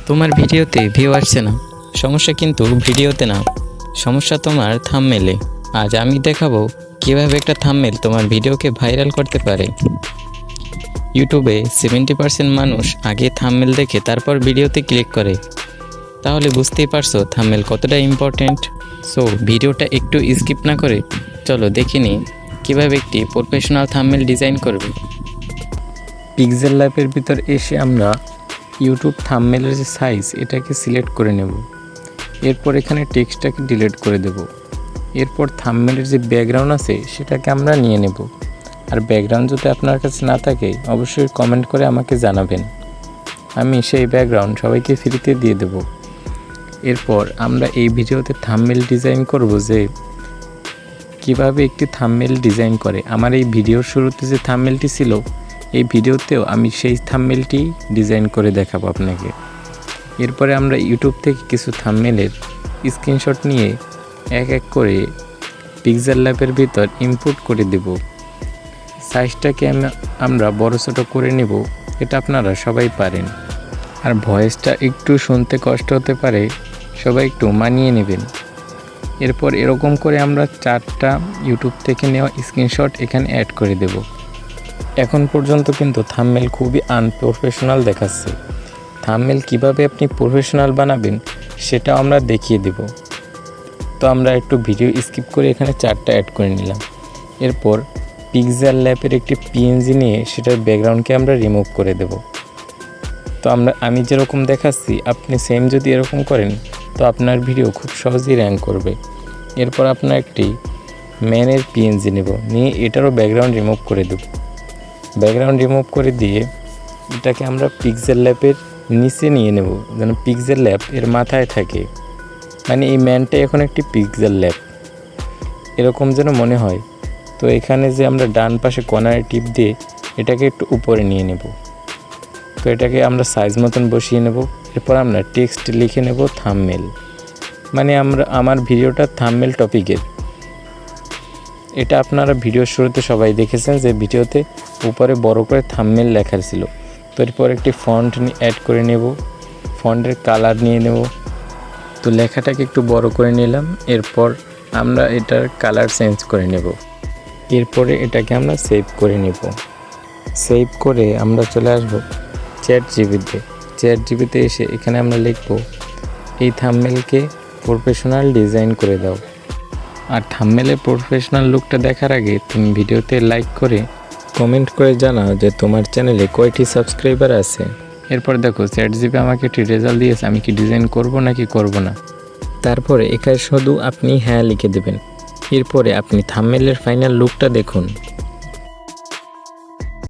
তোমার ভিডিওতে ভিউ আসছে না, সমস্যা কিন্তু ভিডিওতে না, সমস্যা তোমার থাম্বনেলে। আজ আমি দেখাবো কিভাবে একটা থাম্বনেল তোমার ভিডিওকে ভাইরাল করতে পারে। ইউটিউবে 70% মানুষ আগে থাম্বনেল দেখে তারপর ভিডিওতে ক্লিক করে, তাহলে বুঝতেই পারছো থাম্বনেল কতটা ইম্পর্ট্যান্ট। সো ভিডিওটা একটু স্কিপ না করে চলো দেখে নিই কীভাবে একটি প্রফেশনাল থাম্বনেল ডিজাইন করবে। পিক্সেল ল্যাবের ভিতর এসে আমরা ইউটিউব থাম্বনেলের যে সাইজ এটাকে সিলেক্ট করে নেব। এরপর এখানে টেক্সটটাকে ডিলিট করে দেব। এরপর থাম্বনেলের যে ব্যাকগ্রাউন্ড আছে সেটাকে আমরা নিয়ে নেব। আর ব্যাকগ্রাউন্ড যদি আপনার কাছে না থাকে অবশ্যই কমেন্ট করে আমাকে জানাবেন, আমি সেই ব্যাকগ্রাউন্ড সবাইকে ফ্রিতে দিয়ে দেব। এরপর আমরা এই ভিডিওতে থাম্বনেল ডিজাইন করব যে কিভাবে একটি থাম্বনেল ডিজাইন করে। আমার এই ভিডিওর শুরুতে যে থাম্বনেলটি ছিল এই ভিডিওতেও আমি সেই থাম্বনেলটি ডিজাইন করে দেখাবো আপনাকে। এরপরে আমরা ইউটিউব থেকে কিছু থাম্বনেলের স্ক্রিনশট নিয়ে এক এক করে পিক্সেল ল্যাবের ভিতর ইনপুট করে দেব। সাইজটাকে আমরা বড় ছোটো করে নেব, এটা আপনারা সবাই পারেন। আর ভয়েসটা একটু শুনতে কষ্ট হতে পারে, সবাই একটু মানিয়ে নেবেন। এরপর এরকম করে আমরা 4টা ইউটিউব থেকে নেওয়া স্ক্রিনশট এখানে অ্যাড করে দেব। এখন পর্যন্ত কিন্তু থাম্বনেল খুবই আনপ্রফেশনাল দেখাচ্ছে। থাম্বনেল কিভাবে আপনি প্রফেশনাল বানাবেন সেটাও আমরা দেখিয়ে দেব। তো আমরা একটু ভিডিও স্কিপ করে এখানে 4টা অ্যাড করে নিলাম। এরপর পিক্সেল ল্যাবের একটি পিএনজি নিয়ে সেটার ব্যাকগ্রাউন্ডকে আমরা রিমুভ করে দেব। তো আমি যেরকম দেখাচ্ছি আপনি সেম যদি এরকম করেন তো আপনার ভিডিও খুব সহজেই র্যাঙ্ক করবে। এরপর আপনার একটি ম্যানের পিএনজি নেব, নিয়ে এটারও ব্যাকগ্রাউন্ড রিমুভ করে দেব। ব্যাকগ্রাউন্ড রিমুভ করে দিয়ে এটাকে আমরা পিক্সেল ল্যাবের নিচে নিয়ে নেব, যেন পিক্সেল ল্যাব এর মাথায় থাকে, মানে এই ম্যানটা এখন একটি পিক্সেল ল্যাব এরকম যেন মনে হয়। তো এখানে যে আমরা ডান পাশে কর্নারে টিপ দিয়ে এটাকে একটু উপরে নিয়ে নেব। তো এটাকে আমরা সাইজ মতন বসিয়ে নেব। এরপর আমরা টেক্সট লিখে নেব থাম্বনেল, মানে আমার ভিডিওটা থাম্বনেল টপিকের। এটা আপনারা ভিডিওর শুরুতে সবাই দেখেছেন যে ভিডিওতে উপরে বড় করে থাম্বনেল লেখা ছিল। তো এরপর একটি ফন্ট অ্যাড করে নেব, ফন্টের কালার নিয়ে নেব। তো লেখাটাকে একটু বড় করে নিলাম। এরপর আমরা এটার কালার চেঞ্জ করে নেব। এরপরে এটাকে আমরা সেভ করে নেব। সেভ করে আমরা চলে আসব চ্যাট জিপিতে এসে এখানে আমরা লিখব এই থাম্বনেলকে প্রফেশনাল ডিজাইন করে দাও। আর থাম্বনেলের প্রফেশনাল লুকটা দেখার আগে তুমি ভিডিওতে লাইক করে কমেন্ট করে জানাও যে তোমার চ্যানেলে কয়টি সাবস্ক্রাইবার আছে। এরপর দেখো চ্যাট জিপি আমাকে একটি রেজাল্ট দিয়েছে, আমি কি ডিজাইন করব নাকি করব না। তারপরে এখানে শুধু আপনি হ্যাঁ লিখে দেবেন। এরপরে আপনি থাম্বনেলের ফাইনাল লুকটা দেখুন।